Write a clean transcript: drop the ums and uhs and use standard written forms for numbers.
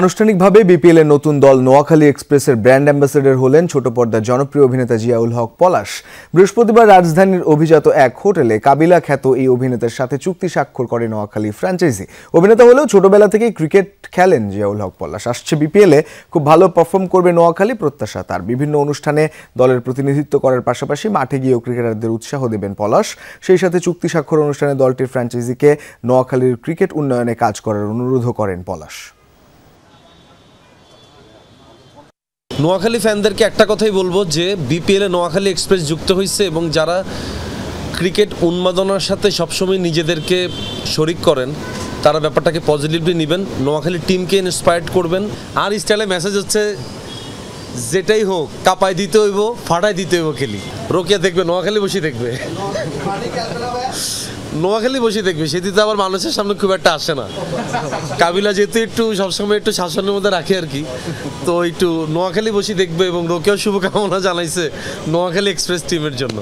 আনুষ্ঠানিকভাবে বিপিএল এর নতুন দল নোয়াখালী এক্সপ্রেসের ব্র্যান্ড অ্যাম্বাসেডর হলেন ছোট পর্দার জনপ্রিয় অভিনেতা জিয়াউল হক পলাশ। বৃহস্পতিবার রাজধানীর অভিজাত এক হোটেলে কাবিলা খ্যাত এই অভিনেতার সাথে চুক্তি স্বাক্ষর করে নোয়াখালী ফ্র্যাঞ্চাইজি। অভিনেতা হলেও ছোটবেলা থেকেই ক্রিকেট খেলেন জিয়াউল হক পলাশ। আসছে বিপিএল এ খুব ভালো পারফর্ম করবে নোয়াখালী প্রত্যাশা তার। বিভিন্ন অনুষ্ঠানে দলের প্রতিনিধিত্ব করার পাশাপাশি মাঠে গিয়েও ক্রিকেটারদের উৎসাহ দেবেন পলাশ। সেই সাথে চুক্তি স্বাক্ষর অনুষ্ঠানে দলটির ফ্র্যাঞ্চাইজিকে নোয়াখালীর ক্রিকেট উন্নয়নে কাজ করার অনুরোধও করেন পলাশ। নোয়াখালী ফ্যানদেরকে একটা কথাই বলবো যে বিপিএলে নোয়াখালী এক্সপ্রেস যুক্ত হয়েছে এবং যারা ক্রিকেট উন্মাদনার সাথে সবসময় নিজেদেরকে শরিক করেন তারা ব্যাপারটাকে পজিটিভলি নেবেন, নোয়াখালী টিমকে ইন্সপায়ার্ড করবেন। আর স্টাইলে মেসেজ হচ্ছে যেটাই হোক কাপাই দিতে হইব, ফাটাই দিতে হইব খেলি। রোকিয়া দেখবে, নোয়াখালী বসে দেখবে, নোয়াখালী বসে দেখবে, সেদিকে আবার মানুষের সামনে খুব একটা আসে না। কাবিলা যেহেতু একটু সবসময় একটু শাসনের মধ্যে রাখে আর কি, তো একটু নোয়াখালী বসে দেখবে এবং রোকিয়াও শুভকামনা জানাইছে নোয়াখালী এক্সপ্রেস টিমের জন্য।